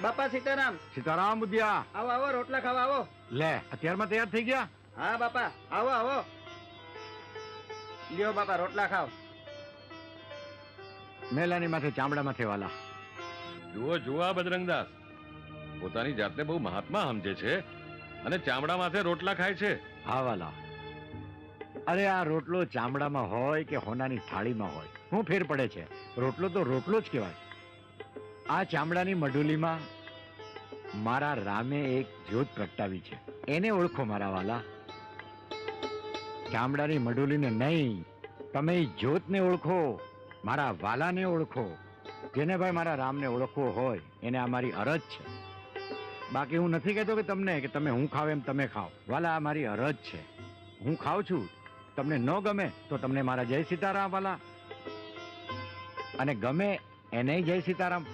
બાપા સીતારામ. સીતારામ બુધિયા. આવો આવો, રોટલા ખાવા આવો. લે, અત્યારમાં તૈયાર થઈ ગયા? હા બાપા, આવો આવો. લ્યો બાપા, રોટલા ખાવ. મેલાની માથે ચામડા માથે વાલા. જુઓ જુઓ આ બજરંગદાસ પોતાની જાતને બહુ મહાત્મા સમજે છે અને ચામડા માથે રોટલા ખાય છે. હા વાલા. અરે આ રોટલો ચામડામાં હોય કે હોનાની થાળીમાં હોય, શું ફેર પડે છે? રોટલો તો રોટલો જ કહેવાય. આ ચામડાની મઢુલીમાં મારા રામે એક જ્યોત પ્રગટાવી છે, એને ઓળખો મારા વાલા. ચામડાની મઢુલીને નહીં, તમે એ જ્યોતને ઓળખો, મારા વાલાને ઓળખો. જેને ભાઈ મારા રામને ઓળખવો હોય એને આ મારી અરજ છે. બાકી હું નથી કહેતો કે તમને કે તમે હું ખાવ એમ તમે ખાઓ. વાલા, આ મારી અરજ છે. હું ખાઉં છું, તમને ન ગમે તો તમને મારા જય સીતારામ વાલા, અને ગમે એને જય સીતારામ.